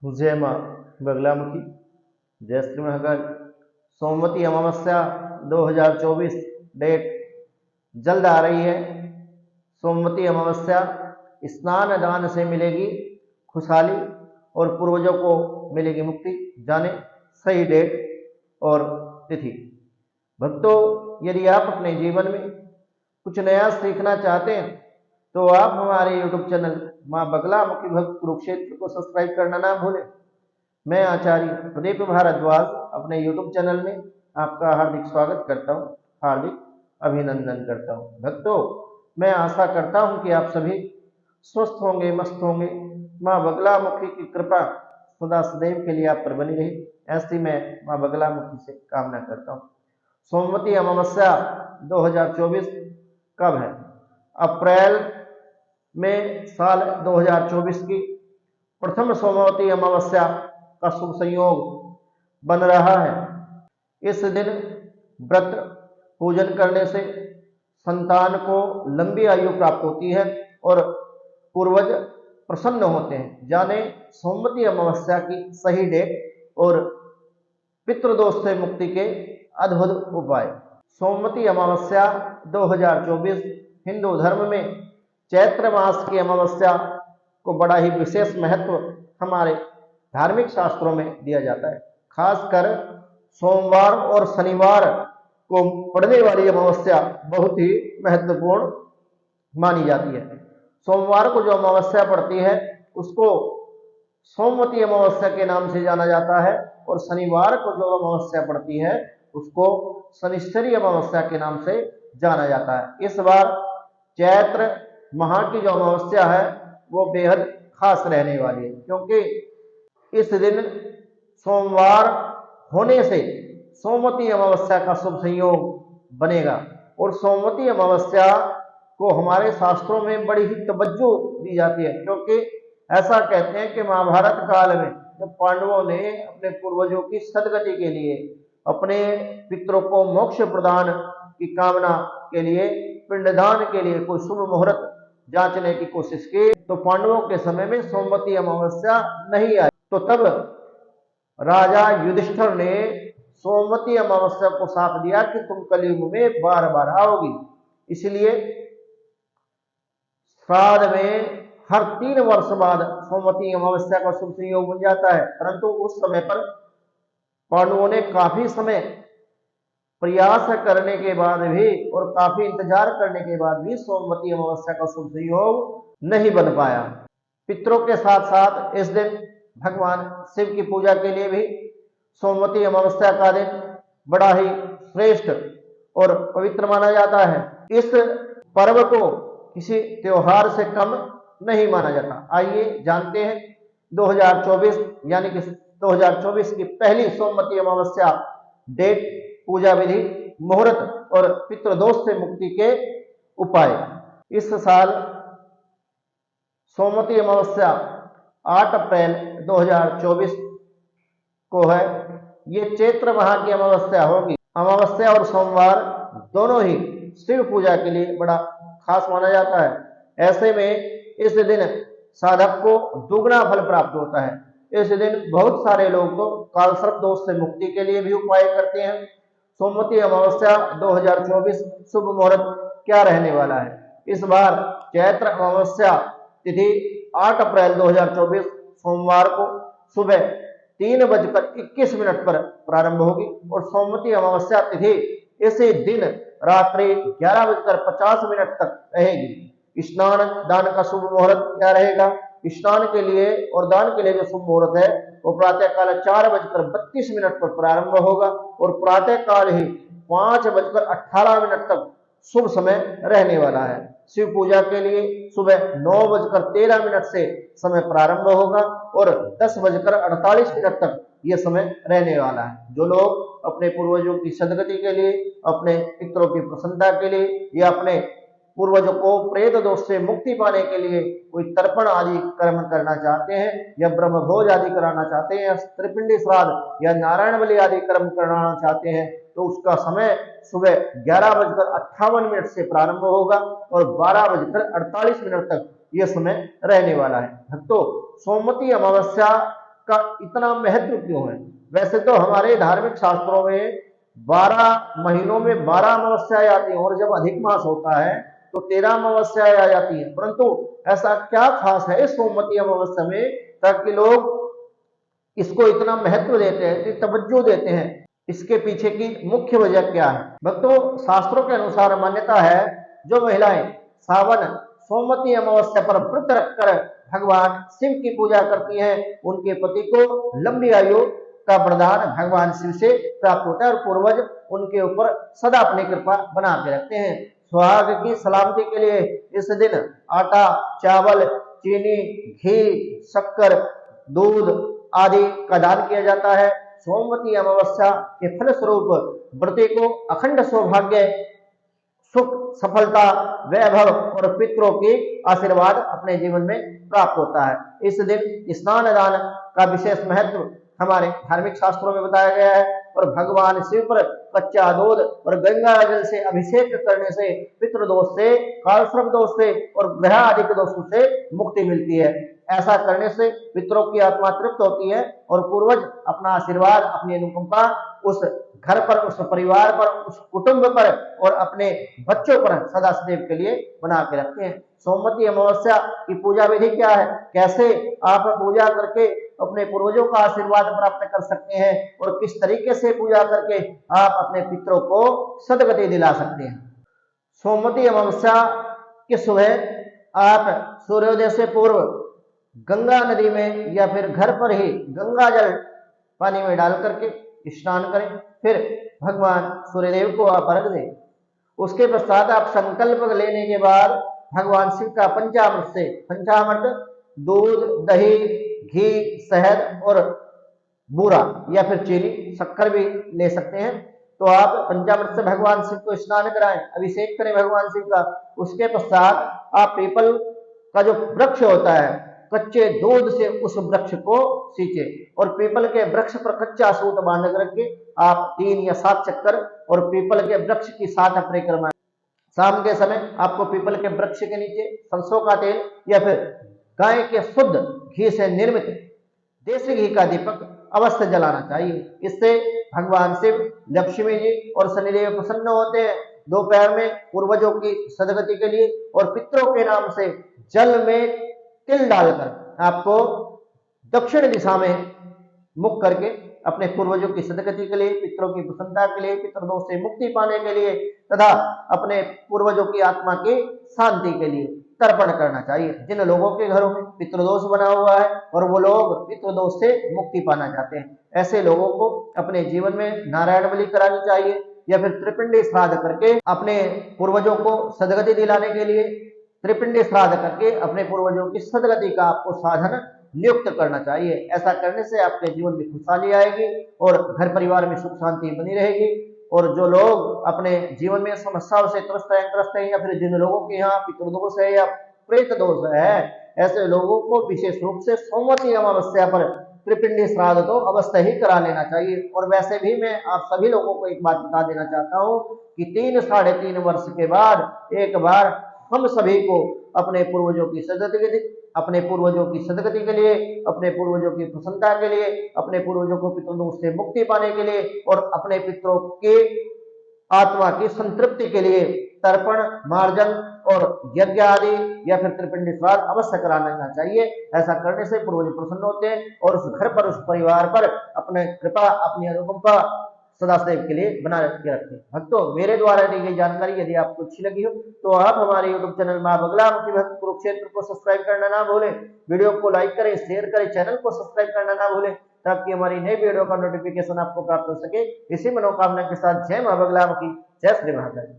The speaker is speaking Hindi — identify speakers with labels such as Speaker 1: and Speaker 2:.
Speaker 1: जय माँ बगलामुखी। जय श्री महाकाल। सोमवती अमावस्या 2024 डेट जल्द आ रही है। सोमवती अमावस्या स्नान दान से मिलेगी खुशहाली और पूर्वजों को मिलेगी मुक्ति। जाने सही डेट और तिथि। भक्तों, यदि आप अपने जीवन में कुछ नया सीखना चाहते हैं तो आप हमारे YouTube चैनल माँ बगलामुखी भक्त कुरुक्षेत्र को सब्सक्राइब करना ना भूलें। मैं आचार्य प्रदीप भारद्वाज अपने YouTube चैनल में आपका हार्दिक स्वागत करता हूँ, हार्दिक अभिनंदन करता हूँ। भक्तों, मैं आशा करता हूँ कि आप सभी स्वस्थ होंगे, मस्त होंगे। माँ बगलामुखी की कृपा सदा सदैव के लिए आप पर बनी रही, ऐसी मैं माँ बगलामुखी से कामना करता हूँ। सोमवती अमावस्या 2024 कब है? अप्रैल में साल 2024 की प्रथम सोमवती अमावस्या का शुभ संयोग बन रहा है। इस दिन व्रत पूजन करने से संतान को लंबी आयु प्राप्त होती है और पूर्वज प्रसन्न होते हैं। जाने सोमवती अमावस्या की सही डेट और पितृदोष से मुक्ति के अद्भुत उपाय। सोमवती अमावस्या 2024 हिंदू धर्म में चैत्र मास की अमावस्या को बड़ा ही विशेष महत्व हमारे धार्मिक शास्त्रों में दिया जाता है। खासकर सोमवार और शनिवार को पड़ने वाली अमावस्या बहुत ही महत्वपूर्ण मानी जाती है। सोमवार को जो अमावस्या पड़ती है उसको सोमवती अमावस्या के नाम से जाना जाता है और शनिवार को जो अमावस्या पड़ती है उसको शनिश्चरी अमावस्या के नाम से जाना जाता है। इस बार चैत्र माह की जो अमावस्या है वो बेहद खास रहने वाली है, क्योंकि इस दिन सोमवार होने से सोमवती अमावस्या का शुभ संयोग बनेगा। और सोमवती अमावस्या को हमारे शास्त्रों में बड़ी ही तवज्जो दी जाती है, क्योंकि ऐसा कहते हैं कि महाभारत काल में जब पांडवों ने अपने पूर्वजों की सदगति के लिए, अपने पितरों को मोक्ष प्रदान की कामना के लिए, पिंडदान के लिए कोई शुभ मुहूर्त जांचने की कोशिश की तो पांडवों के समय में सोमवती अमावस्या नहीं आई। तो तब राजा युधिष्ठिर ने सोमवती अमावस्या को साथ दिया कि तुम कलयुग में बार बार आओगी, इसलिए श्राद्ध में हर 3 वर्ष बाद सोमवती अमावस्या का शुभ संयोग बन जाता है। परंतु उस समय पर पांडवों ने काफी समय प्रयास करने के बाद भी और काफी इंतजार करने के बाद भी सोमवती अमावस्या का शुभ संयोग नहीं बन पाया। पितरों के साथ साथ इस दिन भगवान शिव की पूजा के लिए भी सोमवती अमावस्या का दिन बड़ा ही श्रेष्ठ और पवित्र माना जाता है। इस पर्व को किसी त्योहार से कम नहीं माना जाता। आइए जानते हैं 2024 यानी कि 2024 की पहली सोमवती अमावस्या डेट, पूजा विधि, मुहूर्त और पितृदोष से मुक्ति के उपाय। इस साल सोमवती अमावस्या 8 अप्रैल 2024 को है। ये चैत्र माह की अमावस्या होगी। अमावस्या और सोमवार दोनों ही शिव पूजा के लिए बड़ा खास माना जाता है। ऐसे में इस दिन साधक को दुगना फल प्राप्त होता है। इस दिन बहुत सारे लोग तो कालसर्प दोष से मुक्ति के लिए भी उपाय करते हैं। सोमवती अमावस्या 2024 शुभ मुहूर्त क्या रहने वाला है? इस बार चैत्र अमावस्या तिथि 8 अप्रैल 2024 सोमवार को सुबह 3:21 पर प्रारंभ होगी और सोमवती अमावस्या तिथि इसी दिन रात्रि 11:50 तक रहेगी। स्नान दान का शुभ मुहूर्त क्या रहेगा? स्नान के लिए और दान के लिए जो शुभ मुहूर्त है वो प्रातः काल 4:32 पर प्रारंभ होगा और प्रातः काल ही 5:18 तक शुभ समय रहने वाला है। शिव पूजा के लिए सुबह 9:13 से समय प्रारंभ होगा और 10:48 तक यह समय रहने वाला है। जो लोग अपने पूर्वजों की सदगति के लिए, अपने पितरों की प्रसन्नता के लिए या अपने पूर्वजों को प्रेत दोष से मुक्ति पाने के लिए कोई तर्पण आदि कर्म करना चाहते हैं या ब्रह्मभोज आदि कराना चाहते हैं या त्रिपिंडी श्राद्ध या नारायण बलि आदि कर्म कराना चाहते हैं तो उसका समय सुबह 11:58 से प्रारंभ होगा और 12:48 तक यह समय रहने वाला है। भक्तों, सोमवती अमावस्या का इतना महत्व क्यों है? वैसे तो हमारे धार्मिक शास्त्रों में 12 महीनों में 12 अमावस्याएं आती हैं और जब अधिक मास होता है तो 13 अमावस्याएं आ जाती हैं, परंतु ऐसा क्या खास है इस सोमवती अमावस्या में ताकि लोग इसको इतना महत्व देते हैं, इतनी तवज्जो देते हैं? इसके पीछे की मुख्य वजह क्या है? भक्तों, शास्त्रों के अनुसार मान्यता है जो महिलाएं सावन सोमवती अमावस्या पर व्रत रखकर भगवान शिव की पूजा करती हैं, उनके पति को लंबी आयु का वरदान भगवान शिव से प्राप्त होता है और पूर्वज उनके ऊपर सदा अपनी कृपा बना के रखते हैं। सुहाग की सलामती के लिए इस दिन आटा, चावल, चीनी, घी, शक्कर, दूध आदि का दान किया जाता है। सोमवती अमावस्या के फलस्वरूप व्रती को अखंड सौभाग्य, सुख, सफलता, वैभव और पितरों की आशीर्वाद अपने जीवन में प्राप्त होता है। इस दिन स्नान दान का विशेष महत्व हमारे धार्मिक शास्त्रों में बताया गया है और भगवान शिव पर कच्चा दूध और गंगा जल से अभिषेक करने से पितृदोष से, कालसर्प दोष से और ग्रह आदि के दोषों से मुक्ति मिलती है। ऐसा करने से पितरों की आत्मा तृप्त होती है और पूर्वज अपना आशीर्वाद, अपनी अनुकंपा उस घर पर, उस परिवार पर, उस कुटुंब पर और अपने बच्चों पर सदा सदैव के लिए बना के रखते हैं। सोमवती अमावस्या की पूजा विधि क्या है, कैसे आप पूजा करके अपने पूर्वजों का आशीर्वाद प्राप्त कर सकते हैं और किस तरीके से पूजा करके आप अपने पितरों को सदगति दिला सकते हैं? सोमवती अमावस्या की सुबह आप सूर्योदय से पूर्व गंगा नदी में या फिर घर पर ही गंगा जल पानी में डाल करके स्नान करें, फिर भगवान सूर्यदेव को आप अर्घ दें। उसके पश्चात आप संकल्प लेने के बाद भगवान शिव का पंचामृत से, पंचामृत दूध, दही, घी, शहद और बूरा या फिर चीनी, शक्कर भी ले सकते हैं, तो आप पंचामृत से भगवान शिव को स्नान कराएं, अभिषेक करें भगवान शिव का। उसके पश्चात आप पीपल का जो वृक्ष होता है, कच्चे दूध से उस वृक्ष को सींचे और पीपल के वृक्ष पर कच्चा सूत बांध करके आप 3 या 7 चक्कर और पीपल के वृक्ष की 7 परिक्रमा। शाम के समय आपको पीपल के वृक्ष के नीचे सरसों का तेल या फिर गाय के शुद्ध घी से निर्मित देसी घी का दीपक अवश्य जलाना चाहिए। इससे भगवान शिव, लक्ष्मी जी और शनिदेव प्रसन्न होते हैं। दोपहर में पूर्वजों की सदगति के लिए और पितरों के नाम से जल में तिल डालकर आपको दक्षिण दिशा में मुख करके अपने पूर्वजों की सदगति के लिए, पितरों की प्रसन्नता के लिए, पितृदोष से मुक्ति पाने के लिए तथा अपने पूर्वजों की आत्मा की शांति के लिए तर्पण करना चाहिए। जिन लोगों के घरों में पितृदोष बना हुआ है और वो लोग पितृदोष से मुक्ति पाना चाहते हैं, ऐसे लोगों को अपने जीवन में नारायण बलि करानी चाहिए या फिर त्रिपिंडी श्राद्ध करके अपने पूर्वजों को सदगति दिलाने के लिए त्रिपिंडी श्राद्ध करके अपने पूर्वजों की सदगति का आपको साधन नियुक्त करना चाहिए। ऐसा करने से आपके जीवन में खुशहाली आएगी और घर परिवार में सुख शांति बनी रहेगी। और जो लोग अपने जीवन में समस्याओं से त्रस्त हैं या फिर जिन लोगों के यहाँ पितृदोष है या प्रेत दोष है, ऐसे लोगों को विशेष रूप से सोमवती अमावस्या पर त्रिपिंडी श्राद्ध तो अवश्य ही करा लेना चाहिए। और वैसे भी मैं आप सभी लोगों को एक बात बता देना चाहता हूँ कि 3 साढ़े 3 वर्ष के बाद एक बार हम सभी को अपने पूर्वजों की सदगति के लिए, अपने पूर्वजों की सदगति के लिए, अपने पूर्वजों की प्रसन्नता के लिए, अपने पूर्वजों को पितृदोष से मुक्ति पाने के लिए और अपने पितरों के आत्मा की संतृप्ति के लिए तर्पण, मार्जन और यज्ञ आदि या फिर त्रिपिंडी श्राद्ध अवश्य करा लेना चाहिए। ऐसा करने से पूर्वज प्रसन्न होते हैं और उस घर पर, उस परिवार पर अपने कृपा, अपनी अनुकंपा सदा सदैव के लिए बना के रखें। भक्तों, मेरे द्वारा दी गई जानकारी यदि आपको अच्छी लगी हो तो आप हमारे यूट्यूब चैनल मां बगलामुखी भक्त कुरुक्षेत्र को सब्सक्राइब करना ना भूलें, वीडियो को लाइक करें, शेयर करें, चैनल को सब्सक्राइब करना ना भूलें ताकि हमारी नई वीडियो का नोटिफिकेशन आपको प्राप्त हो सके। इसी मनोकामना के साथ जय मां बगलामुखी, जय श्री महाकाल।